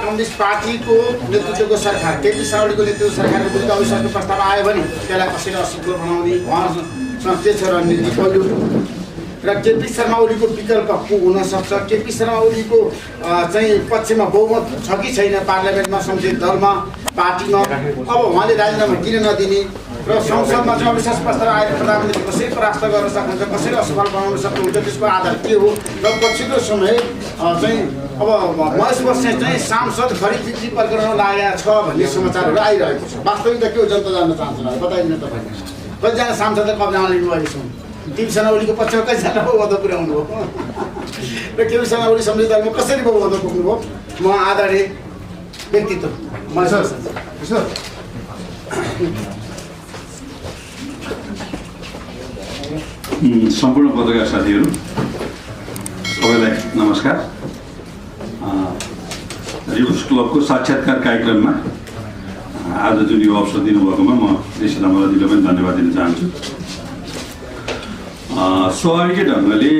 Communist पार्टीको नेतृत्वको सरकार केपी शर्मा ओलीको नेतृत्व सरकारको विरुद्ध अविश्वासको प्रस्ताव आयो भने त्यसलाई कसरी असफल बनाउने उहाँसँग के छ रणनीति पहिलो र केपी शर्मा ओलीको विकल्प को हुन सक्छ केपी शर्मा ओलीको चाहिँ पक्षमा बहुमत छ कि छैन पार्लियामेन्टमा संसदीय दलमा पार्टीमा अब उहाँले राजीनामा किन नदिने र संसदमा चाहिँ अविश्वास प्रस्ताव आएर प्रधानमन्त्री कसरी परास्त गर्न सक्नुहुन्छ कसरी असफल बनाउन सक्नुहुन्छ त्यसको आधार के हो र पछिल्लो समय चाहिँ अब महेश बस्नेत चाहिँ सांसद खरिद बिक्री प्रकरणमा लागेको छ भन्ने समाचारहरू आइरहेको छ वास्तविकता के हो जनता जान्न चाहन्छ बताइदिनु तपाईँले कतिजना सांसदले कब्जामा लिनु अहिलेसम्म केपी शर्मा ओलीको पक्षमा कतिजना बहुमत पुर्याउनु हो र केपी शर्मा ओली संसदीय दलमा कसरी बहुमत पुग्नुभयो म आदरणीय व्यक्तित्व महेश सम्पूर्ण पत्रकार साथीहरू सबैलाई नमस्कार। रिभर्स क्लबको साक्षात्कार कार्यक्रममा आज जुन यो अवसर दिनुभएकोमा म देशलाई मलाई पनि धन्यवाद दिन चाहन्छु। स्वाभाविक ढङ्गले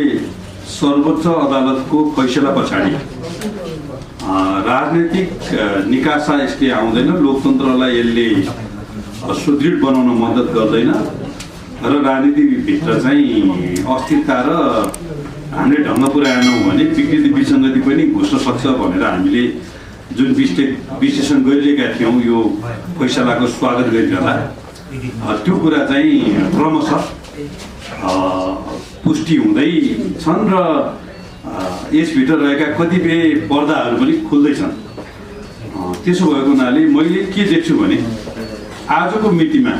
सर्वोच्च अदालतको फैसला पछाडि राजनीतिक निकासा यसले आउँदैन, लोकतन्त्रलाई यसले सुदृढ बनाउन मद्दत गर्दैन र राजनीतिभित्र चाहिँ अस्थिरता र हामीले ढङ्ग पुर्याएनौँ भने विकृति विसङ्गति पनि घुस्न सक्छ भनेर हामीले जुन विश्लेषण गरिरहेका थियौँ यो फैसलाको स्वागत गरिरहँदा त्यो कुरा चाहिँ क्रमशः पुष्टि हुँदै छन् र यसभित्र रहेका कतिपय पर्दाहरू पनि खुल्दैछन्। त्यसो भएको हुनाले मैले के देख्छु भने आजको मितिमा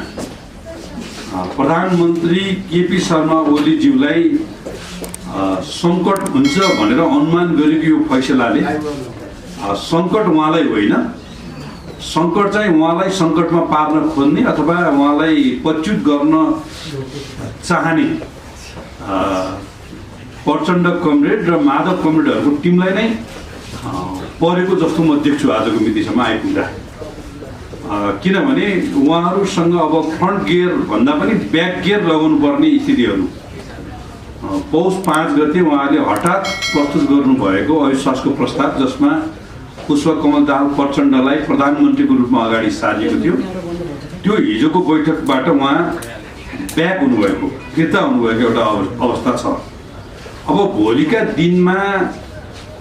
प्रधानमन्त्री केपी शर्मा ओलीज्यूलाई सङ्कट हुन्छ भनेर अनुमान गरेको यो फैसलाले सङ्कट उहाँलाई होइन, सङ्कट चाहिँ उहाँलाई सङ्कटमा पार्न खोज्ने अथवा उहाँलाई पच्युत गर्न चाहने प्रचण्ड कमरेड र माधव कमरेडहरूको टिमलाई नै परेको जस्तो म देख्छु आजको मितिसम्म आइपुग्दा। किनभने उहाँहरूसँग अब फ्रन्ट गियर भन्दा पनि ब्याक गियर लगाउनु पर्ने स्थितिहरू पौष 5 गते उहाँले हठात प्रस्तुत गर्नुभएको अविश्वासको प्रस्ताव जसमा पुष्पकमल दाहाल प्रचण्डलाई प्रधानमन्त्रीको रूपमा अगाडि सारिएको थियो त्यो हिजोको बैठकबाट उहाँ ब्याक हुनुभएको फिर्ता हुनुभएको एउटा अवस्था छ। अब भोलिका दिनमा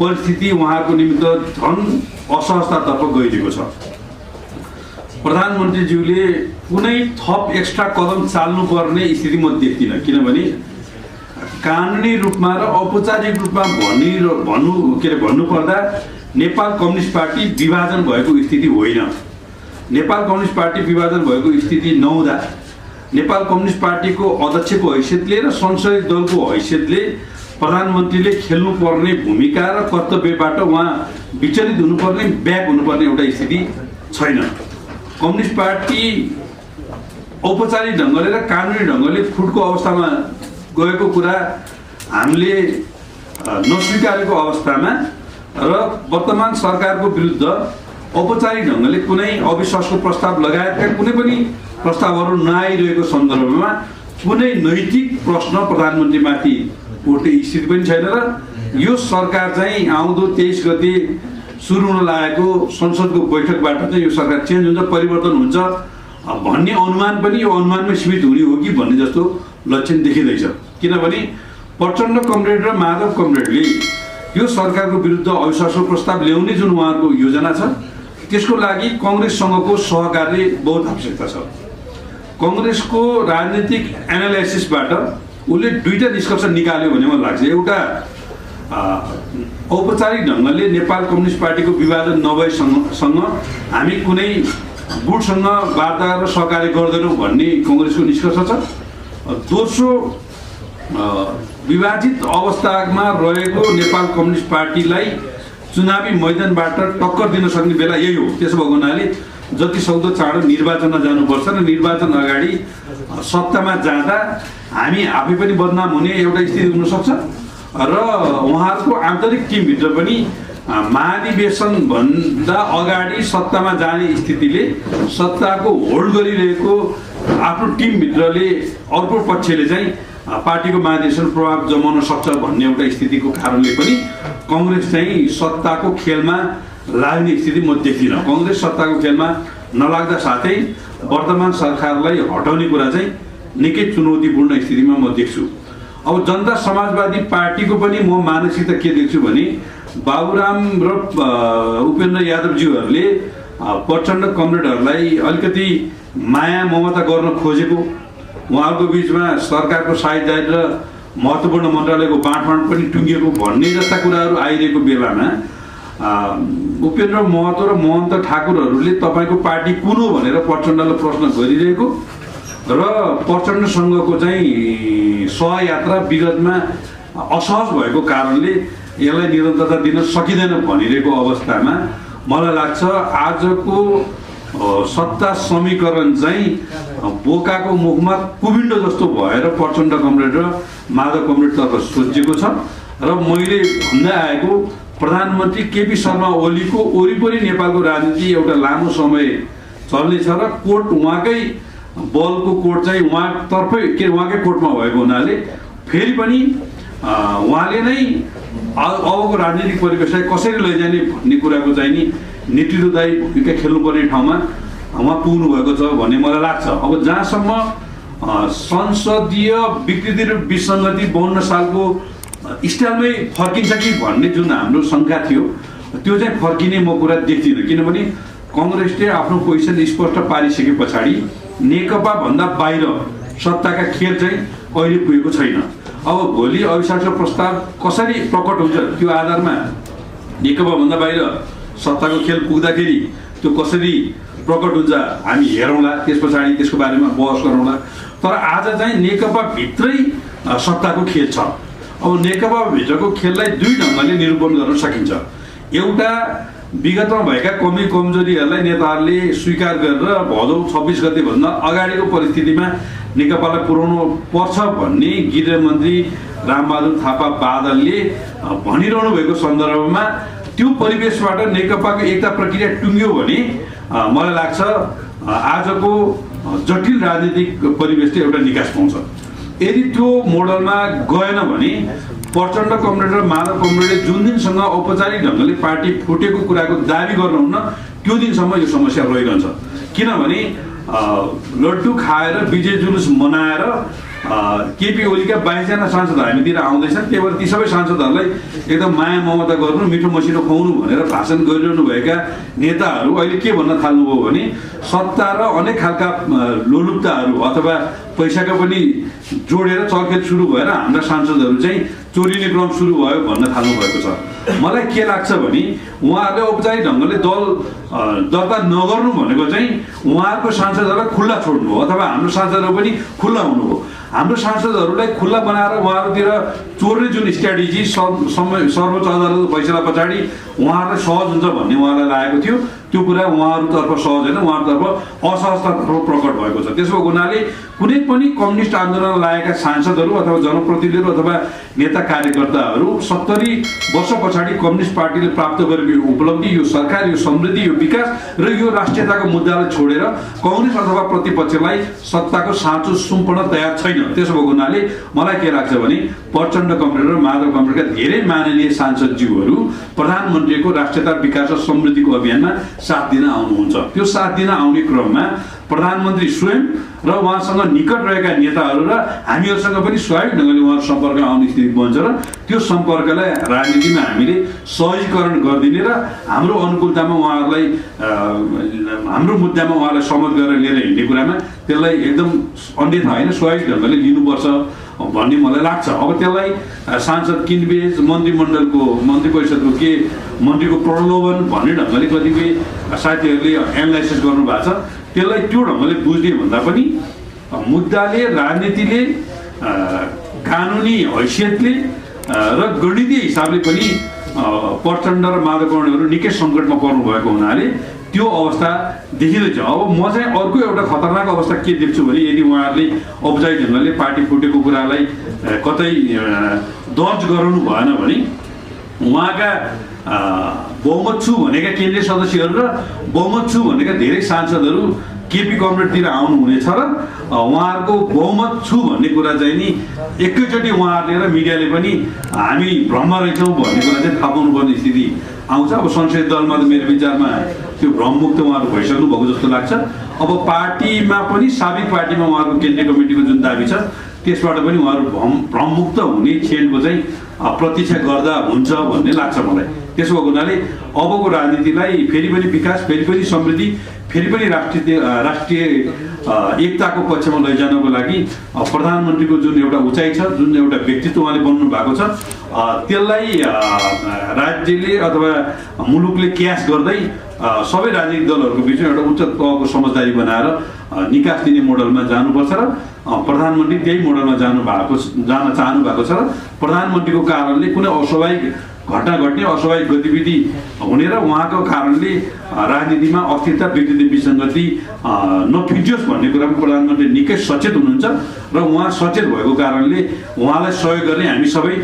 परिस्थिति उहाँको निमित्त झन् असहजतातर्फ गइरहेको छ। प्रधानमन्त्रीज्यूले कुनै थप एक्स्ट्रा कदम चाल्नुपर्ने स्थिति म देख्दिनँ, किनभने कानुनी रूपमा र औपचारिक रूपमा भन्नुपर्दा नेपाल कम्युनिस्ट पार्टी विभाजन भएको स्थिति होइन। नेपाल कम्युनिस्ट पार्टी विभाजन भएको स्थिति नहुँदा नेपाल कम्युनिस्ट पार्टीको अध्यक्षको हैसियतले र संसदीय दलको हैसियतले प्रधानमन्त्रीले खेल्नुपर्ने भूमिका र कर्तव्यबाट उहाँ विचलित हुनुपर्ने, ब्याक हुनुपर्ने एउटा स्थिति छैन। कम्युनिस्ट पार्टी औपचारिक ढङ्गले र कानुनी ढङ्गले फुटको अवस्थामा गएको कुरा हामीले नस्वीकारेको अवस्थामा र वर्तमान सरकारको विरुद्ध औपचारिक ढङ्गले कुनै अविश्वासको प्रस्ताव लगायतका कुनै पनि प्रस्तावहरू नआइरहेको सन्दर्भमा कुनै नैतिक प्रश्न प्रधानमन्त्रीमाथि उठ्ने स्थिति पनि छैन र यो सरकार चाहिँ आउँदो 23 गते सुरु हुन लागेको संसदको बैठकबाट चाहिँ यो सरकार चेन्ज हुन्छ, परिवर्तन हुन्छ भन्ने अनुमान पनि यो अनुमानमै सीमित हुने हो कि भन्ने जस्तो लक्षण देखिँदैछ। किनभने प्रचण्ड कमरेड र माधव कमरेडले यो सरकारको विरुद्ध अविश्वासको प्रस्ताव ल्याउने जुन उहाँहरूको योजना छ त्यसको लागि कङ्ग्रेससँगको सहकार्य बहुत आवश्यकता छ। कङ्ग्रेसको राजनीतिक एनालाइसिसबाट उसले दुईटा निष्कर्ष निकाल्यो भन्ने मलाई लाग्छ। एउटा औपचारिक ढङ्गले नेपाल कम्युनिस्ट पार्टीको विभाजन नभएसँग हामी कुनै गुटसँग वार्ता र सहकार्य गर्दैनौँ भन्ने कङ्ग्रेसको निष्कर्ष छ। दोस्रो विभाजित अवस्थामा रहेको नेपाल कम्युनिस्ट पार्टीलाई चुनावी मैदानबाट टक्कर दिन सक्ने बेला यही हो। त्यसो भएको हुनाले जति सक्दो चाँडो निर्वाचनमा जानुपर्छ र निर्वाचन अगाडि सत्तामा जाँदा हामी आफै पनि बदनाम हुने एउटा स्थिति हुनसक्छ र उहाँहरूको आन्तरिक टिमभित्र पनि महाधिवेशन भन्दा अगाडि सत्तामा जाने स्थितिले सत्ताको होल्ड गरिरहेको आफ्नो टिमभित्रले अर्को पक्षले चाहिँ पार्टीको महाधिवेशन प्रभाव जमाउन सक्छ भन्ने एउटा स्थितिको कारणले पनि कङ्ग्रेस चाहिँ सत्ताको खेलमा लाग्ने स्थिति म देख्दिनँ। कङ्ग्रेस सत्ताको खेलमा नलाग्दा साथै वर्तमान सरकारलाई हटाउने कुरा चाहिँ निकै चुनौतीपूर्ण स्थितिमा म देख्छु। अब जनता समाजवादी पार्टीको पनि म मानसिकता के देख्छु भने बाबुराम र उपेन्द्र यादवज्यूहरूले प्रचण्ड कमरेडहरूलाई अलिकति माया ममता गर्न खोजेको, उहाँहरूको बिचमा सरकारको साझेदारी र महत्त्वपूर्ण मन्त्रालयको बाँडफाँड पनि टुङ्गिएको भन्ने जस्ता कुराहरू आइरहेको बेलामा उपेन्द्र महतो र महन्त ठाकुरहरूले तपाईँको पार्टी कुन हो भनेर प्रचण्डलाई प्रश्न गरिरहेको र प्रचण्डसँगको चाहिँ सहयात्रा विगतमा असहज भएको कारणले यसलाई निरन्तरता दिन सकिँदैन भनिरहेको अवस्थामा मलाई लाग्छ आजको सत्ता समीकरण चाहिँ बोकाको मुखमा कुबिन्डो जस्तो भएर प्रचण्ड कमरेड र माधव कमरेडतर्फ सोचिएको छ। र मैले भन्दै आएको प्रधानमन्त्री केपी शर्मा ओलीको वरिपरि नेपालको राजनीति एउटा लामो समय चल्नेछ र कोर्ट उहाँकै बलको कोर्ट चाहिँ उहाँकै कोर्टमा भएको हुनाले फेरि पनि उहाँले नै अबको राजनीतिक परिवेशलाई कसरी लैजाने भन्ने कुराको चाहिँ नि नेतृत्वदायी भूमिका खेल्नुपर्ने ठाउँमा उहाँ पुग्नु भएको छ भन्ने मलाई लाग्छ। अब जहाँसम्म संसदीय विकृति र विसङ्गति 52 सालको स्टाइलमै फर्किन्छ कि भन्ने जुन हाम्रो शङ्का थियो त्यो चाहिँ फर्किने म कुरा देख्दिनँ। किनभने कङ्ग्रेसले आफ्नो पोजिसन स्पष्ट पारिसके पछाडि नेकपा भन्दा बाहिर सत्ताका खेल चाहिँ अहिले पुगेको छैन। अब भोलि अविश्वासको प्रस्ताव कसरी प्रकट हुन्छ त्यो आधारमा नेकपा भन्दा बाहिर सत्ताको खेल पुग्दाखेरि त्यो कसरी प्रकट हुन्छ हामी हेरौँला, त्यस पछाडि त्यसको बारेमा बहस गरौँला। तर आज चाहिँ नेकपा भित्रै सत्ताको खेल छ। अब नेकपा भित्रको खेललाई दुई ढङ्गले निरूपण गर्न सकिन्छ। एउटा विगतमा भएका कमी कमजोरीहरूलाई नेताहरूले स्वीकार गरेर भदौ 26 गते भन्दा अगाडिको परिस्थितिमा नेकपालाई पुर्याउनु पर्छ भन्ने गृहमन्त्री रामबहादुर थापा बादलले भनिरहनु भएको सन्दर्भमा त्यो परिवेशबाट नेकपाको एकता प्रक्रिया टुङ्ग्यो भने मलाई लाग्छ आजको जटिल राजनीतिक परिवेशले एउटा निकास पाउँछ। यदि त्यो मोडलमा गएन भने प्रचण्ड कमरेड र माधव कमरेडले जुन दिनसँग औपचारिक ढङ्गले पार्टी फुटेको कुराको दाबी गर्नुहुन्न त्यो दिनसम्म यो समस्या रहिरहन्छ। किनभने लड्डु खाएर विजय जुलुस मनाएर केपी ओलीका 22 जना सांसद हामीतिर आउँदैछन्। त्यही भएर ती सबै सांसदहरूलाई एकदम माया ममता गर्नु, मिठो मसिनो खुवाउनु भनेर भाषण गरिरहनु भएका नेताहरू अहिले के भन्न थाल्नुभयो भने सत्ता र अनेक खालका लोलुप्ताहरू अथवा पैसाका पनि जोडेर चलखेल सुरु भएर हाम्रा सांसदहरू चाहिँ चोरिने क्रम सुरु भयो भन्न थाल्नु भएको छ। मलाई के लाग्छ भने उहाँहरूले औपचारिक ढङ्गले दल दर्ता नगर्नु भनेको चाहिँ उहाँहरूको सांसदहरूलाई खुल्ला छोड्नु हो अथवा हाम्रो सांसदहरू पनि खुल्ला हुनु हो। हाम्रो सांसदहरूलाई खुल्ला बनाएर उहाँहरूतिर चोर्ने जुन स्ट्राटेजी सर्वोच्च अदालतको फैसला पछाडि उहाँहरूलाई सहज हुन्छ भन्ने उहाँलाई लागेको थियो, त्यो कुरा उहाँहरूतर्फ सहज होइन, उहाँहरूतर्फ असहजतातर्फ प्रकट भएको छ। त्यसको हुनाले कुनै पनि कम्युनिस्ट आन्दोलन लागेका सांसदहरू अथवा जनप्रतिनिधिहरू अथवा नेता कार्यकर्ताहरू 70 वर्ष पछाडि कम्युनिस्ट पार्टीले प्राप्त गरेको उपलब्धि, यो सरकार, यो समृद्धि, यो विकास र यो राष्ट्रियताको मुद्दालाई छोडेर कङ्ग्रेस अथवा प्रतिपक्षलाई सत्ताको साँचो सुम्पन तयार छैन। त्यसो भएको हुनाले मलाई के लाग्छ भने प्रचण्ड कमरेड र माधव कमरेडका धेरै माननीय सांसदज्यूहरू प्रधानमन्त्रीको राष्ट्रियता विकास र समृद्धिको अभियानमा साथ दिन आउनुहुन्छ। त्यो साथ दिन आउने क्रममा प्रधानमन्त्री स्वयं र उहाँसँग निकट रहेका नेताहरू र हामीहरूसँग पनि स्वाभाविक ढङ्गले उहाँहरू सम्पर्कमा आउने स्थिति बन्छ र त्यो सम्पर्कलाई राजनीतिमा हामीले सहजीकरण गरिदिने र हाम्रो अनुकूलतामा उहाँहरूलाई हाम्रो मुद्दामा उहाँलाई सहमत गरेर लिएर हिँड्ने कुरामा त्यसलाई एकदम अन्यथा होइन स्वाभाविक ढङ्गले लिनुपर्छ भन्ने मलाई लाग्छ। अब त्यसलाई सांसद किनबेच मन्त्रीमण्डलको मन्त्री परिषदको के मन्त्रीको प्रलोभन भन्ने ढङ्गले कतिपय साथीहरूले एनालाइसिस गर्नुभएको छ। त्यसलाई त्यो ढङ्गले बुझ्ने भन्दा पनि मुद्दाले राजनीतिले कानुनी हैसियतले र गणितीय हिसाबले पनि प्रचण्ड र माधव कमरेडहरू निकै सङ्कटमा पर्नु भएको हुनाले त्यो अवस्था देखिँदैछ। अब म चाहिँ अर्को एउटा खतरनाक अवस्था के देख्छु भने यदि उहाँहरूले औपचारिक ढङ्गले पार्टी फुटेको कुरालाई कतै दर्ज गराउनु भएन भने उहाँका बहुमत छु भनेका केन्द्रीय सदस्यहरू र बहुमत छु भनेका धेरै सांसदहरू केपी कमरेडतिर आउनुहुनेछ र उहाँहरूको बहुमत छु भन्ने कुरा चाहिँ नि एकैचोटि उहाँहरूले र मिडियाले पनि हामी भ्रममा रहेछौँ भन्ने कुरा चाहिँ थाहा पाउनुपर्ने स्थिति आउँछ। अब संसदीय दलमा त मेरो विचारमा त्यो भ्रममुक्त उहाँहरू भइसक्नु भएको जस्तो लाग्छ। अब पार्टीमा पनि साबिक पार्टीमा उहाँहरूको केन्द्रीय कमिटीको जुन दाबी छ त्यसबाट पनि उहाँहरू भ्रममुक्त हुने क्षणको चाहिँ प्रतीक्षा गर्दा हुन्छ भन्ने लाग्छ मलाई। त्यसो भएको हुनाले अबको राजनीतिलाई फेरि पनि विकास, फेरि पनि समृद्धि, फेरि पनि राष्ट्रिय एकताको पक्षमा लैजानको लागि प्रधानमन्त्रीको जुन एउटा उचाइ छ, जुन एउटा व्यक्तित्व उहाँले बन्नु भएको छ, त्यसलाई राज्यले अथवा मुलुकले क्यास गर्दै सबै राजनीतिक दलहरूको बिचमा एउटा उच्च तहको समझदारी बनाएर निकास दिने मोडलमा जानुपर्छ र प्रधानमन्त्री त्यही मोडलमा जान चाहनु भएको छ र प्रधानमन्त्रीको कारणले कुनै अस्वाभाविक घटना घट्ने, अस्वाभाविक गतिविधि हुने र उहाँको कारणले राजनीतिमा अस्थिरता, व्यक्तित्व विसङ्गति नफिटियोस् भन्ने कुरामा प्रधानमन्त्री निकै सचेत हुनुहुन्छ र उहाँ सचेत भएको कारणले उहाँलाई सहयोग गर्ने हामी सबै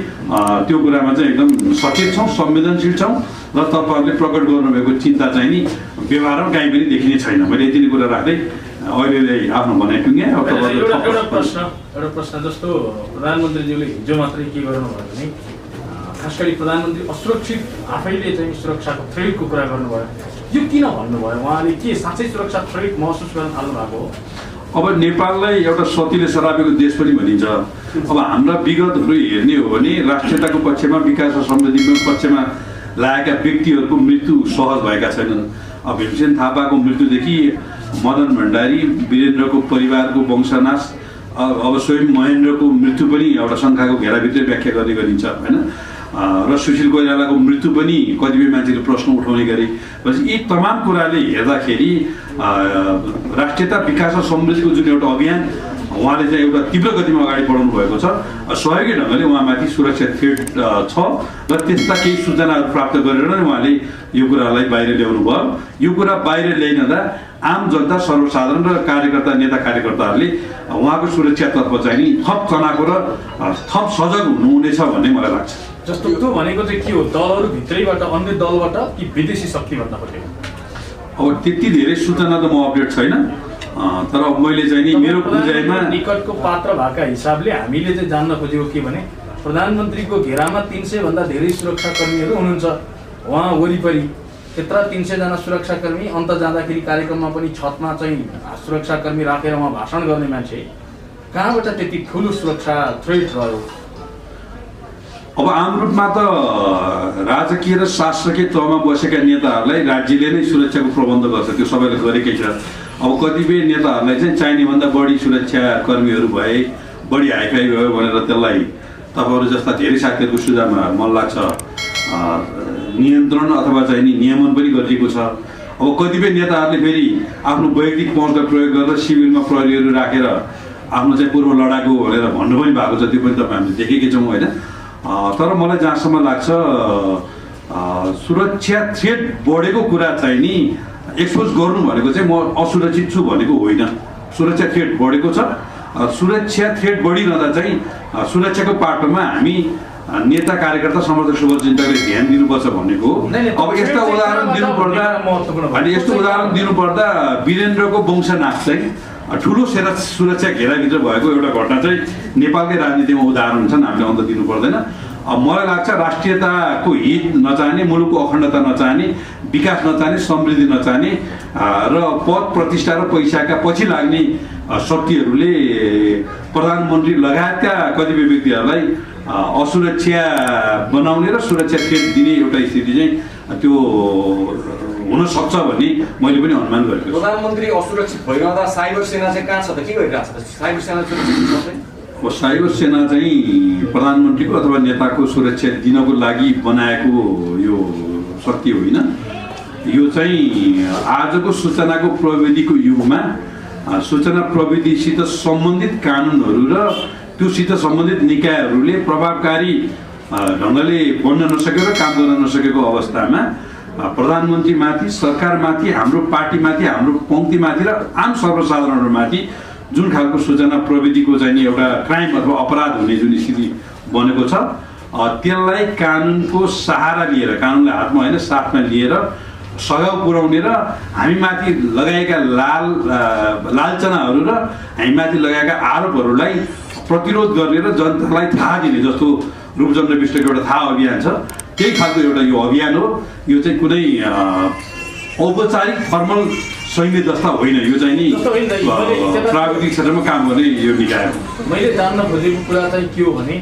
त्यो कुरामा चाहिँ एकदम सचेत छौँ, संवेदनशील छौँ र तपाईँहरूले प्रकट गर्नुभएको चिन्ता चाहिँ नि व्यवहारमा कहीँ पनि देखिने छैन। मैले यति नै कुरा राख्दै अहिले आफ्नो भनाइ टुङ्गे। एउटा प्रश्न जस्तो प्रधानमन्त्रीज्यूले हिजो मात्रै के गर्नुभयो भने खास गरी प्रधानमन्त्री असुरक्षित आफैले चाहिँ सुरक्षाको थ्रेटको कुरा गर्नुभयो। यो किन भन्नुभयो? उहाँले के साँच्चै सुरक्षा थ्रेट महसुस गर्न थाल्नु भएको हो? अब नेपाललाई एउटा सतीले सरापेको देश पनि भनिन्छ। अब हाम्रा विगतहरू हेर्ने हो भने राष्ट्रियताको पक्षमा, विकास र समृद्धिको पक्षमा लागेका व्यक्तिहरूको मृत्यु सहज भएका छैनन्। अब भीमसेन थापाको मृत्युदेखि मदन भण्डारी, वीरेन्द्रको परिवारको वंशनाश, अब स्वयं महेन्द्रको मृत्यु पनि एउटा शङ्काको घेराभित्रै व्याख्या गर्ने गरिन्छ होइन। र सुशील कोइरालाको मृत्यु पनि कतिपय मान्छेले प्रश्न उठाउने गरे। यी तमाम कुराले हेर्दाखेरि राष्ट्रियता, विकास र समृद्धिको जुन एउटा अभियान उहाँले चाहिँ एउटा तीव्र गतिमा अगाडि बढाउनु भएको छ। सहयोगी ढङ्गले उहाँमाथि सुरक्षा थ्रेट छ र त्यस्ता केही सूचनाहरू प्राप्त गरेर नै उहाँले यो कुरालाई बाहिर ल्याउनु भयो। यो कुरा बाहिर ल्याइनदा आम जनता, सर्वसाधारण र कार्यकर्ता, नेता कार्यकर्ताहरूले उहाँको सुरक्षातर्फ चाहिँ नि थप चनाखो र थप सजग हुनुहुनेछ भन्ने मलाई लाग्छ। जस्तो त्यो भनेको चाहिँ के हो? दलहरू भित्रैबाट, अन्य दलबाट कि विदेशी शक्तिबाट खोजेको? अब त्यति धेरै सूचना त म अपडेट छैन, तर मैले चाहिँ नि मेरो बुझाइमा निकटको पात्र भएका हिसाबले हामीले चाहिँ जान्न खोजेको के भने प्रधानमन्त्रीको घेरामा 300 भन्दा धेरै सुरक्षाकर्मीहरू हुनुहुन्छ। उहाँ वरिपरि त्यत्रा 300 जना सुरक्षाकर्मी, अन्त जाँदाखेरि कार्यक्रममा पनि छतमा चाहिँ सुरक्षाकर्मी राखेर उहाँ भाषण गर्ने मान्छे, कहाँबाट त्यति ठुलो सुरक्षा थ्रेट रह्यो? अब आम रूपमा त राजकीय र शासकीय तहमा बसेका नेताहरूलाई राज्यले नै सुरक्षाको प्रबन्ध गर्छ, त्यो सबैले गरेकै छ। अब कतिपय नेताहरूलाई चाहिँ चाहिने भन्दा बढी सुरक्षाकर्मीहरू भए, बढी हाइफाई भयो भनेर त्यसलाई तपाईँहरू जस्ता धेरै साथीहरूको सुझावमा मन लाग्छ नियन्त्रण अथवा चाहिँ नि नियमन पनि गरिएको छ। अब कतिपय नेताहरूले फेरि आफ्नो वैयक्तिक पहुँचका प्रयोग गरेर सिभिलमा प्रहरीहरू राखेर आफ्नो चाहिँ पूर्व लडाकु भनेर भन्नु पनि भएको छ। त्यो पनि तपाईँ हामीले देखेकै छौँ होइन। तर मलाई जहाँसम्म लाग्छ सुरक्षा थ्रेट बढेको कुरा चाहिँ नि एक्सपोज गर्नु भनेको चाहिँ म असुरक्षित छु भनेको होइन। सुरक्षा थ्रेट बढेको छ। सुरक्षा थ्रेट बढिरहँदा चाहिँ सुरक्षाको पाटोमा हामी नेता, कार्यकर्ता, समर्थक, शुभचिन्तकले ध्यान दिनुपर्छ भनेको हो। अब यस्ता उदाहरण दिनुपर्दा वीरेन्द्रको वंशनाश चाहिँ ठुलो सुरक्षा घेराभित्र भएको एउटा घटना चाहिँ नेपालकै राजनीतिमा उदाहरण छन्, हामीले अन्त दिनु पर्दैन। अब मलाई लाग्छ राष्ट्रियताको हित नचाहने, मुलुकको अखण्डता नचाहने, विकास नचाहने, समृद्धि नचाहने र पद, प्रतिष्ठा र पैसाका पछि लाग्ने शक्तिहरूले प्रधानमन्त्री लगायतका कतिपय व्यक्तिहरूलाई असुरक्षा बनाउने र सुरक्षा थ्रेट दिने एउटा स्थिति चाहिँ त्यो हुन सक्छ भन्ने मैले पनि अनुमान गरेको छु। प्रधानमन्त्री असुरक्षित भइरहँदा साइबर सेना चाहिँ कहाँ छ त? के गरिरहेको छ त? साइबर सेना अब साइबर सेना चाहिँ प्रधानमन्त्रीको अथवा नेताको सुरक्षा दिनको लागि बनाएको यो शक्ति होइन। यो चाहिँ आजको सूचनाको प्रविधिको युगमा सूचना प्रविधिसित सम्बन्धित कानुनहरू र त्योसित सम्बन्धित निकायहरूले प्रभावकारी ढङ्गले बन्न नसकेको र काम गर्न नसकेको अवस्थामा प्रधानमन्त्रीमाथि, सरकारमाथि, हाम्रो पार्टीमाथि, हाम्रो पङ्क्तिमाथि र आम सर्वसाधारणहरूमाथि जुन खालको सूचना प्रविधिको चाहिँ नि एउटा क्राइम अथवा अपराध हुने जुन स्थिति बनेको छ त्यसलाई कानुनको सहारा लिएर, कानुनलाई हातमा होइन साथमा लिएर सघाउ पुर्याउने र हामीमाथि लगाएका लालचनाहरू र हामीमाथि लगाएका आरोपहरूलाई प्रतिरोध गर्ने र जनतालाई थाहा दिने, जस्तो रूपचन्द्र विष्टको एउटा थाहा अभियान छ, त्यही खालको एउटा यो अभियान हो। यो चाहिँ कुनै औपचारिक फर्मल सैन्य जस्ता होइन, यो चाहिँ नि प्राविधिक क्षेत्रमा काम गर्ने यो निकाय हो। मैले जान्न खोजेको कुरा चाहिँ के हो भने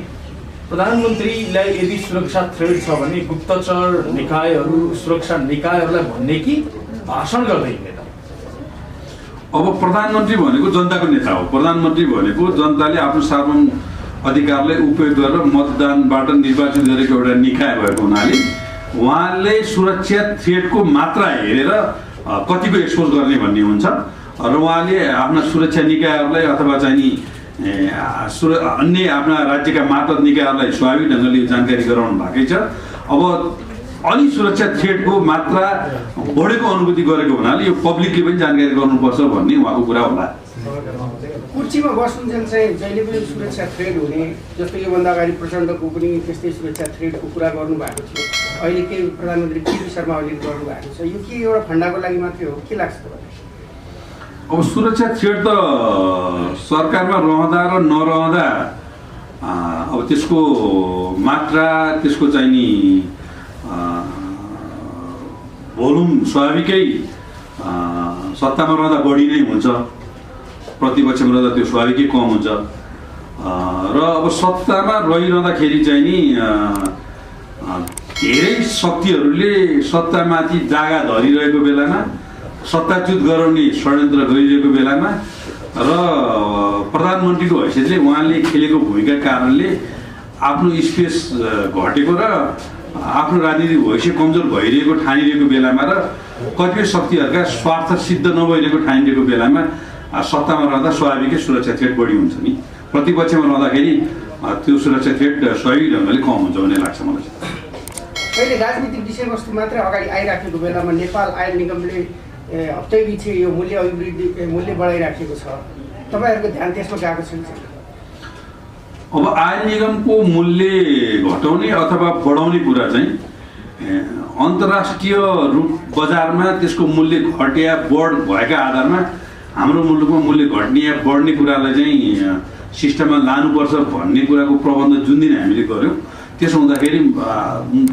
प्रधानमन्त्रीलाई यदि सुरक्षा थ्रेड छ भने गुप्तचर निकायहरू सुरक्षा निकायहरूलाई भन्ने कि भाषण गर्दै हिँड्ने त? अब प्रधानमन्त्री भनेको जनताको नेता हो। प्रधानमन्त्री भनेको जनताले आफ्नो सार्वभौम अधिकारलाई उपयोग गरेर मतदानबाट निर्वाचित गरेको एउटा निकाय भएको हुनाले उहाँले सुरक्षा थ्रेडको मात्रा हेरेर कतिको एक्सपोज गर्ने भन्ने हुन्छ र उहाँले आफ्ना सुरक्षा निकायहरूलाई अथवा चाहिँ नि अन्य आफ्ना राज्यका मातहत निकायहरूलाई स्वाभाविक ढङ्गले जानकारी गराउनु भएकै छ। अब अलि सुरक्षा थ्रेडको मात्रा बढेको अनुभूति गरेको हुनाले यो पब्लिकले पनि जानकारी गर्नुपर्छ भन्ने उहाँको कुरा होला। कुर्सीमा बस्नुन्जेल चाहिँ जहिले पनि सुरक्षा थ्रेड हुने, जस्तो योभन्दा अगाडि प्रचण्डको पनि त्यस्तै सुरक्षा थ्रेडको कुरा गर्नुभएको थियो, अहिले के प्रधानमन्त्री केपी शर्मा ओलीले गर्नुभएको छ, यो के एउटा फन्डाको लागि मात्रै हो के लाग्छ तपाईँलाई? अब सुरक्षा थ्रेड त सरकारमा रहँदा र नरहँदा अब त्यसको मात्रा त्यसको चाहिँ नि भोल्युम स्वाभाविकै सत्तामा रहँदा बढी नै हुन्छ, प्रतिपक्षमा रहँदा त्यो स्वाभाविकै कम हुन्छ र अब सत्तामा रहिरहँदाखेरि चाहिँ नि धेरै शक्तिहरूले सत्तामाथि जागा धरिरहेको बेलामा सत्ताच्युत गराउने षड्यन्त्र गरिरहेको बेलामा र प्रधानमन्त्रीको हैसियतले उहाँले खेलेको भूमिका कारणले आफ्नो स्पेस घटेको र आफ्नो राजनीतिक भविष्य कमजोर भइरहेको ठानिरहेको बेलामा र कतिपय शक्तिहरूका स्वार्थ सिद्ध नभइरहेको ठानिरहेको बेलामा सत्तामा रहँदा स्वाभाविकै सुरक्षा थ्रेड बढी हुन्छ नि, प्रतिपक्षमा रहँदाखेरि त्यो सुरक्षा थ्रेड स्वाभाविक ढङ्गले कम हुन्छ भन्ने लाग्छ मलाई। अहिले राजनीतिक विषयवस्तु मात्रै अगाडि आइराखेको बेलामा नेपाल आयल निगमले हप्तै पछि यो मूल्य बढाइराखेको छ, तपाईँहरूको ध्यान त्यसमा गएको छैन? अब आयल निगमको मूल्य घटाउने अथवा बढाउने कुरा चाहिँ अन्तर्राष्ट्रिय रूप बजारमा त्यसको मूल्य घट्या बढ भएका आधारमा हाम्रो मुलुकमा मूल्य घट्ने या बढ्ने कुरालाई चाहिँ सिस्टममा लानुपर्छ भन्ने कुराको प्रबन्ध जुन दिन हामीले गऱ्यौँ त्यसो हुँदाखेरि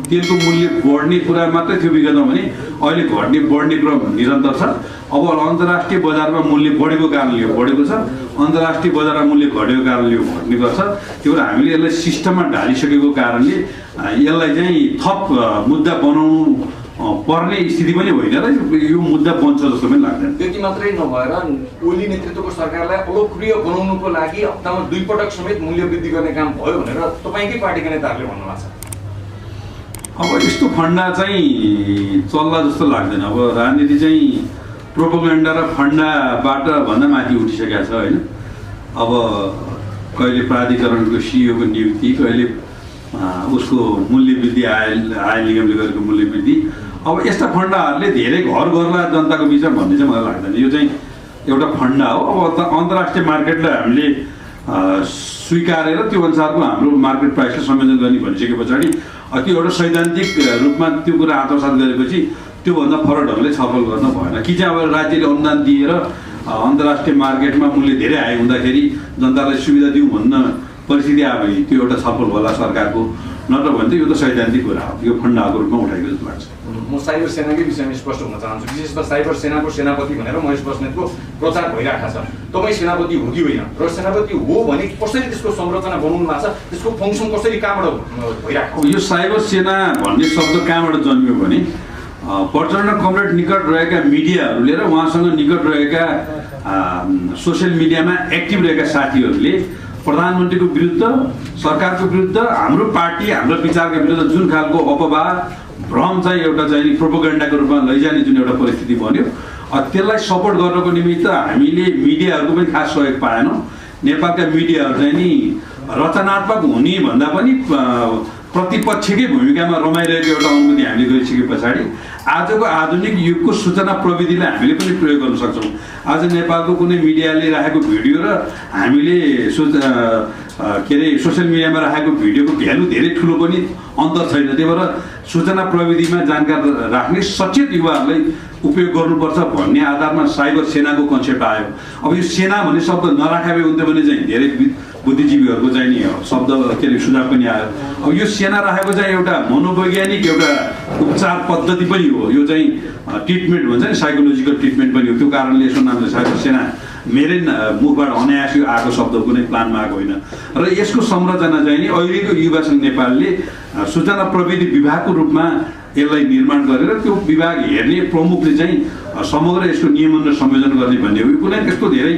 तेलको मूल्य बढ्ने कुरा मात्रै थियो विगतमा भने अहिले घट्ने बढ्ने क्रम निरन्तर छ। अब अन्तर्राष्ट्रिय बजारमा मूल्य बढेको कारणले यो बढेको छ, अन्तर्राष्ट्रिय बजारमा मूल्य घटेको कारणले यो घट्ने गर्छ। त्यो भएर हामीले यसलाई सिस्टममा ढालिसकेको कारणले यसलाई चाहिँ थप मुद्दा बनाउनु पर्ने स्थिति पनि होइन र यो मुद्दा बन्छ जस्तो पनि लाग्दैन। त्यति मात्रै नभएर ओली नेतृत्वको सरकारलाई अलोकप्रिय बनाउनुको लागि हप्तामा 2 पटक समेत मूल्य वृद्धि गर्ने काम भयो भनेर तपाईँकै पार्टीका नेताहरूले भन्नुभएको छ। अब यस्तो फन्डा चाहिँ चल्ला जस्तो लाग्दैन। अब राजनीति चाहिँ प्रोपोगेन्डा र फन्डाबाट भन्दा माथि उठिसकेको छ होइन। अब कहिले प्राधिकरणको सिइओको नियुक्ति, कहिले उसको मूल्य वृद्धि आयल निगमले गरेको मूल्य वृद्धि, अब यस्ता फन्डाहरूले धेरै घर गर्ला जनताको बिचमा भन्ने चाहिँ मलाई लाग्दैन। यो चाहिँ एउटा फन्डा हो। अब अन्तर्राष्ट्रिय मार्केटलाई हामीले स्वीकारेर त्यो अनुसारको हाम्रो मार्केट प्राइसलाई संयोजन गर्ने भनिसके पछाडि त्यो एउटा सैद्धान्तिक रूपमा त्यो कुरा आत्मसात गरेपछि त्योभन्दा फरक ढङ्गले छलफल गर्न भएन कि चाहिँ अब राज्यले अनुदान दिएर अन्तर्राष्ट्रिय मार्केटमा मूल्य धेरै हाई हुँदाखेरि जनतालाई सुविधा दिउँ भन्न परिस्थिति आयो भने त्यो एउटा छलफल होला सरकारको, नत्र भने त यो त सैद्धान्तिक कुरा हो, यो फन्डाको रूपमा उठाएको जस्तो लाग्छ। म साइबर सेनाकै विषयमा स्पष्ट हुन चाहन्छु। विशेष गरी साइबर सेनाको सेनापति भनेर महेश बस्नेतको प्रचार भइरहेको छ। तपाईँ सेनापति हो कि होइन, र सेनापति हो भने कसरी त्यसको संरचना बनाउनु भएको छ, त्यसको फङ्सन कसरी कहाँबाट भइरहेको छ? यो साइबर सेना भन्ने शब्द कहाँबाट जन्मियो भने प्रचण्ड कमरेड निकट रहेका मिडियाहरूले र उहाँसँग निकट रहेका सोसियल मिडियामा एक्टिभ रहेका साथीहरूले प्रधानमन्त्रीको विरुद्ध, सरकारको विरुद्ध, हाम्रो पार्टी हाम्रो विचारको विरुद्ध जुन खालको अपवाह भ्रम चाहिँ एउटा चाहिँ प्रोपोगेन्डाको रूपमा लैजाने जुन एउटा परिस्थिति बन्यो, त्यसलाई सपोर्ट गर्नको निमित्त हामीले मिडियाहरूको पनि खास सहयोग पाएनौँ। नेपालका मिडियाहरू चाहिँ नि रचनात्मक हुने भन्दा पनि प्रतिपक्षकै भूमिकामा रमाइरहेको एउटा अनुभूति हामीले गरिसके पछाडि आजको आधुनिक युगको सूचना प्रविधिलाई हामीले पनि प्रयोग गर्न सक्छौँ। आज नेपालको कुनै मिडियाले राखेको भिडियो र हामीले सोसियल मिडियामा राखेको भिडियोको भ्यालु धेरै ठुलो पनि अन्तर छैन। त्यही भएर सूचना प्रविधिमा जानकार राख्ने सचेत युवाहरूलाई उपयोग गर्नुपर्छ भन्ने आधारमा साइबर सेनाको कन्सेप्ट आयो। अब यो सेना भन्ने शब्द नराखे भए हुन्थ्यो भने चाहिँ धेरै बुद्धिजीवीहरूको चाहिँ नि शब्द के अरे सुझाव पनि आयो। अब यो सेना राखेको चाहिँ एउटा मनोवैज्ञानिक एउटा उपचार पद्धति पनि हो, यो चाहिँ ट्रिटमेन्ट भन्छ नि, साइकोलोजिकल ट्रिटमेन्ट पनि हो। त्यो कारणले यसो नाम सायद सेना मेरै मुखबाट अनायास आएको शब्द कुनै प्लानमा आएको होइन। र यसको संरचना चाहिँ नि अहिलेको युवा सङ्घ नेपालले सूचना प्रविधि विभागको रूपमा यसलाई निर्माण गरेर त्यो विभाग हेर्ने प्रमुखले चाहिँ समग्र यसको नियमन र संयोजन गर्ने भन्ने हो। यो कुनै त्यस्तो धेरै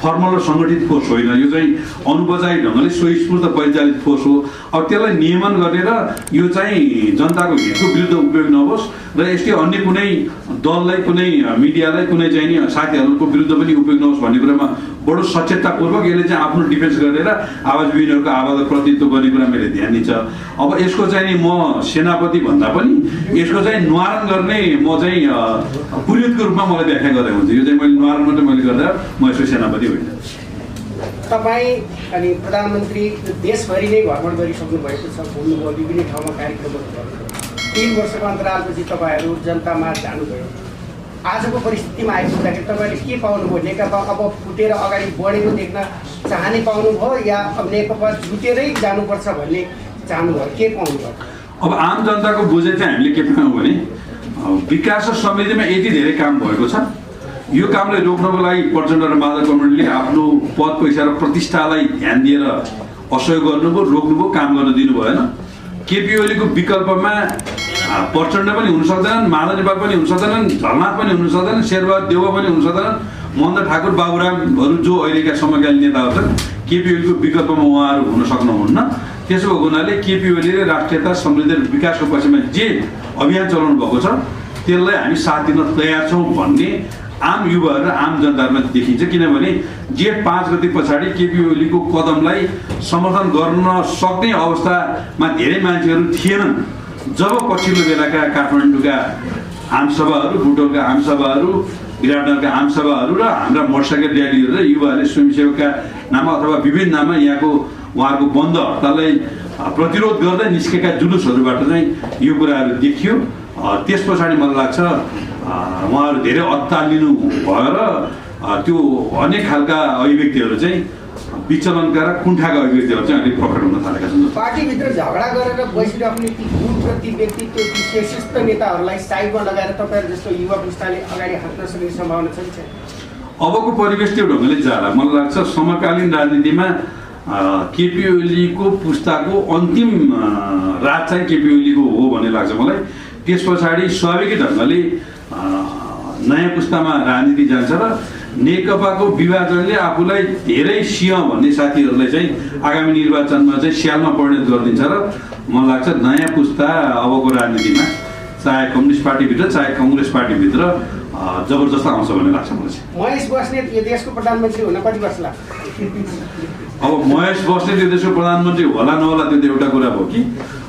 फर्मल र सङ्गठित फोर्स होइन, यो चाहिँ अनुपचारिक ढङ्गले स्वस्फूर्त परिचालित फोर्स हो। अब त्यसलाई नियमन गरेर यो चाहिँ जनताको हितको विरुद्ध उपयोग नहोस् र यसले अन्य कुनै दललाई, कुनै मिडियालाई, कुनै चाहिँ नि साथीहरूको विरुद्ध पनि उपयोग नहोस् भन्ने कुरामा बडो सचेततापूर्वक यसले चाहिँ आफ्नो डिफेन्स गरेर आवाजविहीनहरूको आवाजको प्रतिनिधित्व गर्ने कुरा मैले ध्यान दिन्छ। अब यसको चाहिँ नि म सेनापति भन्दा पनि यसको चाहिँ निवारण गर्ने म चाहिँ पुरोहितको रूपमा मलाई व्याख्या गरेको हुन्छ। यो चाहिँ मैले निवारण मात्रै मैले गर्दा म यसको सेनापति होइन। तपाईँ अनि प्रधानमन्त्री देशभरि नै भ्रमण गरिसक्नु भएको छ, घुम्नुभयो, विभिन्न ठाउँमा कार्यक्रमहरू गर्नुभयो। 3 वर्षको अन्तरालपछि तपाईँहरू जनतामा जानुभयो। आजको परिस्थितिमा आइपुग्दाखेरि तपाईँले के पाउनुभयो? नेकपा अब फुटेर अगाडि बढेको देख्न चाहने पाउनुभयो या अब नेकपा झुटेरै जानुपर्छ भन्ने चाहनुभयो? के पाउनुभयो? अब आम जनताको बुझे चाहिँ हामीले के पायौँ भने विकास र समृद्धिमा यति धेरै काम भएको छ, यो कामलाई रोक्नको लागि प्रचण्ड र माधव कमरेडले आफ्नो पद पैसा र प्रतिष्ठालाई ध्यान दिएर असहयोग गर्नुभयो, रोक्नुभयो, काम गर्न दिनु भएन। केपी ओलीको विकल्पमा प्रचण्ड पनि हुन सक्दैनन्, माधव नेपाल पनि हुन सक्दैनन्, झलनाथ पनि हुन सक्दैनन्, शेरबहादुर देउवा पनि हुन सक्दैनन्, महेन्द्र ठाकुर, बाबुरामहरू जो अहिलेका समकालीन नेताहरू छन्, केपी ओलीको विकल्पमा उहाँहरू हुन सक्नुहुन्न। त्यसो भएको हुनाले केपी ओलीले राष्ट्रियता, समृद्धि र विकासको पक्षमा जे अभियान चलाउनु भएको छ त्यसलाई हामी साथ दिन तयार छौँ भन्ने आम युवाहरू र आम जनतामा देखिन्छ। किनभने जेठ 5 गते पछाडि केपी ओलीको कदमलाई समर्थन गर्न सक्ने अवस्थामा धेरै मान्छेहरू थिएनन्। जब पछिल्लो बेलाका काठमाडौँका आमसभाहरू, बुटोलका आमसभाहरू, विराटनगरका आमसभाहरू र हाम्रा मोटरसाइकल र्यालीहरू र युवाहरूले स्वयंसेवकका नाममा अथवा विभिन्न नाममा यहाँको उहाँहरूको बन्द हडताललाई प्रतिरोध गर्दै निस्केका जुलुसहरूबाट चाहिँ यो कुराहरू देखियो। त्यस पछाडि मलाई लाग्छ उहाँहरू धेरै अत्तालिनु भएर त्यो अनेक खालका अभिव्यक्तिहरू चाहिँ विचलनका र कुण्ठाका अभिव्यक्तिहरू चाहिँ अलिक प्रकट हुन थालेका छन्। पार्टीभित्र झगडा गरेर बसिराख्ने ती गुट र ती व्यक्तित्व, ती शीर्षस्थ नेताहरूलाई साइडमा लगाएर तपाईँहरू जस्तो युवा पुस्ताले अगाडि हाल्न सक्ने सम्भावना छ कि छैन? अबको परिवेश त्यो ढङ्गले जाला। मलाई लाग्छ समकालीन राजनीतिमा केपी ओलीको पुस्ताको अन्तिम राज चाहिँ केपी ओलीको हो भन्ने लाग्छ मलाई। त्यस पछाडि स्वाभाविक ढङ्गले नयाँ पुस्तामा राजनीति जान्छ र नेकपाको विभाजनले आफूलाई धेरै सिंह भन्ने साथीहरूलाई चाहिँ आगामी निर्वाचनमा चाहिँ स्यालमा परिणत गरिदिन्छ र मलाई लाग्छ नयाँ पुस्ता अबको राजनीतिमा चाहे कम्युनिस्ट पार्टीभित्र चाहे कङ्ग्रेस पार्टीभित्र जबरजस्त आउँछ भन्ने लाग्छ मलाई चाहिँ। महेश बस्नेत यो देशको प्रधानमन्त्री हुन कति वर्ष लाग्छ? अब महेश बस्नेत यो देशको प्रधानमन्त्री होला नहोला त्यो त एउटा कुरा भयो कि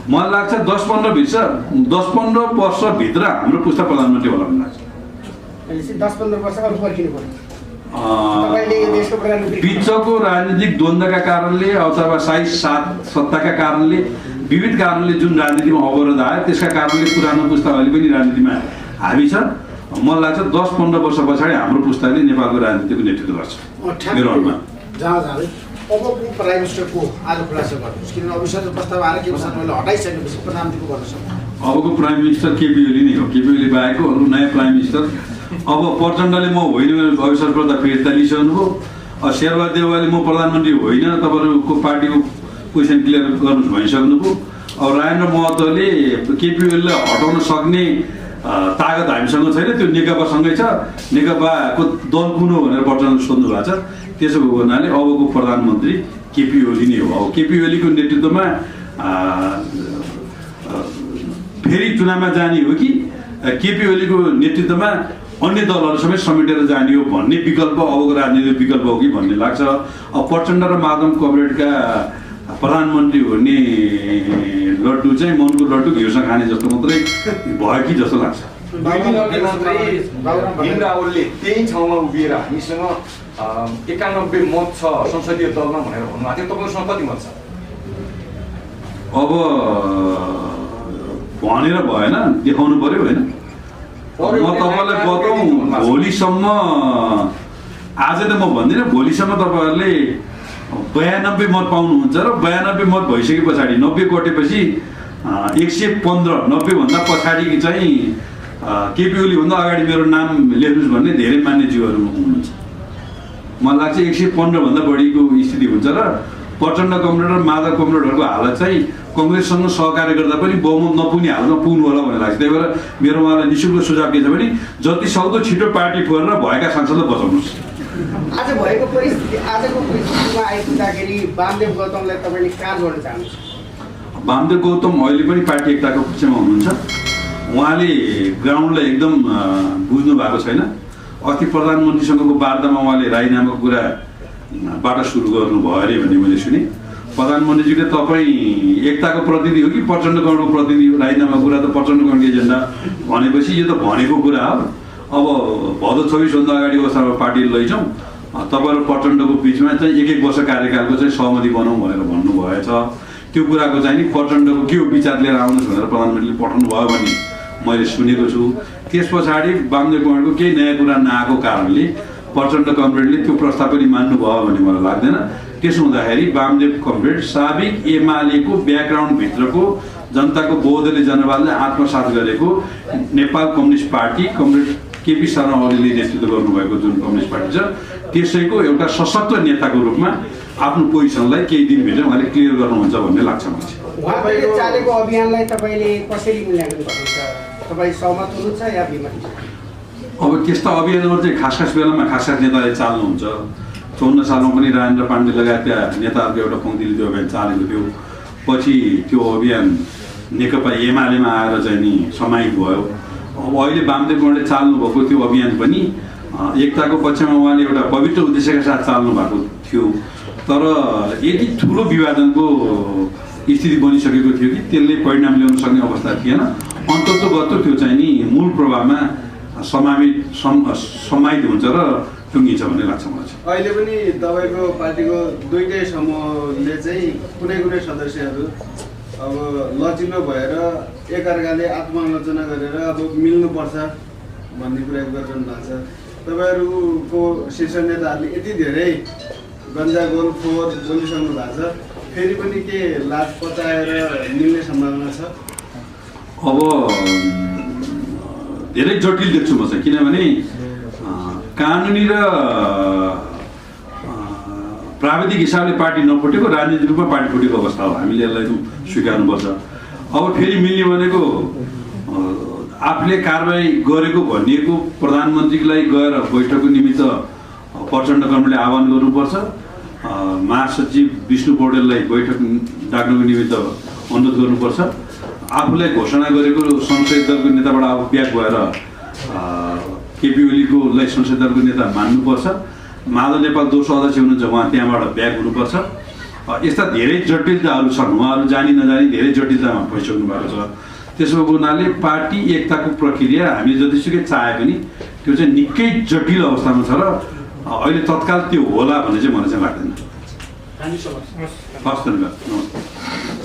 मलाई लाग्छ 10-15 वर्षभित्र हाम्रो पुस्ता प्रधानमन्त्री होला भन्ने लाग्छ। 10-15 वर्ष अरू पर्खिनु पर्यो। तपाईँले यो देशको प्रधानमन्त्री बिचको राजनीतिक द्वन्द्वका कारणले अथवा साइज सत्ताका कारणले विविध कारणले जुन राजनीतिमा अवरोध आयो त्यसका कारणले पुरानो पुस्ता अहिले पनि राजनीतिमा हावी छ। मलाई लाग्छ 10-15 वर्ष पछाडि हाम्रो पुस्ताले नेपालको राजनीतिको नेतृत्व गर्छ मेरो अनुमान। जहाँ जाँदै अबको प्राइम मिनिस्टरको आज खुलासा गर्नुहोस्, किनभने अविश्वास प्रस्ताव आएर के वर्ष मैले हटाइसकेपछि प्रधानमन्त्रीको गर्न सक्छु। अबको प्राइम मिनिस्टर केपी ओली नै हो। केपी ओली बाहेकको अरू नयाँ प्राइम मिनिस्टर अब प्रचण्डले म होइन अविश्वास प्रस्ताव फिर्ता लिइसक्नुभयो। शेरबहादुर देउवाले म प्रधानमन्त्री होइन, तपाईँहरूको पार्टीको क्वेसन क्लियर गर्नुहोस् भनिसक्नुभयो। अब राजेन्द्र महतोले केपी ओलीलाई हटाउन सक्ने तागत हामीसँग छैन, त्यो नेकपासँगै छ, नेकपाको दल कुन हो भनेर प्रचण्डले सोध्नु भएको छ। त्यसो भएको हुनाले अबको प्रधानमन्त्री केपी ओली नै हो। अब केपी ओलीको नेतृत्वमा फेरि चुनावमा जाने हो कि केपी ओलीको नेतृत्वमा अन्य दलहरू समेत समेटेर जाने हो भन्ने विकल्प अबको राजनीतिक विकल्प हो कि भन्ने लाग्छ। अब प्रचण्ड र माधव कमरेडका प्रधानमन्त्री हुने लड्डु चाहिँ मनको लड्डु घिउसँग खाने जस्तो मात्रै भयो कि जस्तो लाग्छ। भीम रावलले त्यही ठाउँमा उभिएर हामीसँग 91 मत छ संसदीय दलमा भनेर भन्नुभएको थियो, तपाईँसँग कति मत छ? अब भनेर भएन, देखाउनु पर्यो होइन। म तपाईँलाई बताउँ, भोलिसम्म आज त म भन्दिनँ, भोलिसम्म तपाईँहरूले 92 मत पाउनुहुन्छ र 92 मत भइसके पछाडि 90 कटेपछि 115 90 भन्दा पछाडि चाहिँ केपी ओली भन्दा अगाडि मेरो नाम लेख्नुहोस् भन्ने धेरै मान्यज्यूहरू हुनुहुन्छ। मलाई लाग्छ 115 भन्दा बढीको स्थिति हुन्छ र प्रचण्ड कमरेड र माधव कमरेडहरूको हालत चाहिँ कङ्ग्रेससँग सहकार्य गर्दा पनि बहुमत नपुग्ने हालतमा पुग्नु होला भन्ने लाग्छ। त्यही भएर मेरो उहाँलाई निःशुल्क सुझाव के छ भने जति सक्दो छिटो पार्टी फोरेर भएका सांसदलाई बचाउनुहोस्। आजको परिस्थितिमा आइपुग्दाखेरि वामदेव गौतमलाई तपाईँले कहाँ जोड्न चाहनुहुन्छ? वामदेव गौतम अहिले पनि पार्टी एकताको पक्षमा हुनुहुन्छ। उहाँले ग्राउन्डलाई एकदम बुझ्नु भएको छैन। अस्ति प्रधानमन्त्रीसँगको वार्तामा उहाँले राजीनामाको कुराबाट सुरु गर्नुभयो अरे भन्ने मैले सुने। प्रधानमन्त्रीजीले तपाईँ एकताको प्रतिनिधि हो कि प्रचण्ड कमरेडको प्रतिनिधि हो? राजीनामाको कुरा त प्रचण्ड कमरेडको एजेन्डा भनेपछि यो त भनेको कुरा हो। अब भदौ 26 भन्दा अगाडि अवस्थामा पार्टी लैजाउँ, तपाईँहरू प्रचण्डको बिचमा चाहिँ 1-1 वर्ष कार्यकालको चाहिँ सहमति बनाउँ भनेर भन्नुभएछ। त्यो कुराको चाहिँ नि प्रचण्डको के हो विचार लिएर आउनुहोस् भनेर प्रधानमन्त्रीले पठाउनु भयो भन्ने मैले सुनेको छु। त्यस पछाडि वामदेव कमरेडको केही नयाँ कुरा नआएको कारणले प्रचण्ड कमरेडले त्यो प्रस्ताव पनि मान्नुभयो भन्ने मलाई लाग्दैन। त्यसो हुँदाखेरि वामदेव कमरेड साबिक एमालेको ब्याकग्राउन्डभित्रको जनताको बहुदलीय जनवादले आत्मसात गरेको Nepal communist party comrade KP Sharma ओलीले नेतृत्व गर्नुभएको जुन कम्युनिस्ट पार्टी छ त्यसैको एउटा सशक्त नेताको रूपमा आफ्नो पोजिसनलाई केही दिनभित्र उहाँले क्लियर गर्नुहुन्छ भन्ने लाग्छ मलाई। उहाँले चालेको अभियानलाई तपाईँले कसरी मूल्याङ्कन गर्नुहुन्छ? तपाईँ सहमत हुनुहुन्छ या विमत? अब त्यस्ता अभियानहरू चाहिँ खास बेलामा खास नेताले चाल्नुहुन्छ। 54 सालमा पनि राजेन्द्र पाण्डे लगायतका नेताहरूको एउटा पङ्क्तिले त्यो अभियान चालेको थियो। पछि त्यो अभियान नेकपा एमालेमा आएर चाहिँ नि समाहित भयो। अब अहिले वामदेव कमरेडले चाल्नु भएको त्यो अभियान पनि एकताको पक्षमा उहाँले एउटा पवित्र उद्देश्यका साथ चाल्नु भएको थियो। तर यति ठुलो विभाजनको स्थिति बनिसकेको थियो कि त्यसले परिणाम ल्याउन सक्ने अवस्था थिएन। अन्ततोगत त्यो चाहिँ नि मूल प्रभावमा समाहित हुन्छ र टुङ्गिन्छ भन्ने लाग्छ मलाई चाहिँ। अहिले पनि तपाईँको पार्टीको दुईटै समूहले चाहिँ कुनै सदस्यहरू अब लचिलो भएर एकअर्काले आत्मालोचना गरेर अब मिल्नुपर्छ भन्ने कुरा गरिरहनु भएको छ। तपाईँहरूको शीर्ष नेताहरूले यति धेरै गन्जागोल फोहोर बोलिसक्नु भएको छ, फेरि पनि के लाज पचाएर मिल्ने सम्भावना छ? अब धेरै जटिल देख्छु म चाहिँ, किनभने कानुनी र प्राविधिक हिसाबले पार्टी नफुटेको राजनीतिक रूपमा पार्टी फुटेको अवस्था हो। हामीले यसलाई स्वीकार्नुपर्छ। अब फेरि मिल्ने भनेको आफूले कारबाही गरेको भनिएको प्रधानमन्त्रीलाई गएर बैठकको निमित्त प्रचण्ड कमरेडले आह्वान गर्नुपर्छ। महासचिव विष्णु पौडेललाई बैठक डाक्नको निमित्त अनुरोध गर्नुपर्छ। आफूलाई घोषणा गरेको संसदीय दलको नेताबाट अब ब्याक भएर केपी ओलीकोलाई संसदीय दलको नेता मान्नुपर्छ। माधव नेपाल दोस्रो अध्यक्ष हुनुहुन्छ, उहाँ त्यहाँबाट ब्याक हुनुपर्छ। यस्ता धेरै जटिलताहरू छन्। उहाँहरू जानी नजानी धेरै जटिलतामा फैसक्नु भएको छ। त्यसो भएको हुनाले पार्टी एकताको प्रक्रिया हामीले जतिसुकै चाहे पनि त्यो चाहिँ निकै जटिल अवस्थामा छ र अहिले तत्काल त्यो होला भन्ने चाहिँ मलाई चाहिँ लाग्दैन। हस्, धन्यवाद। नमस्कार।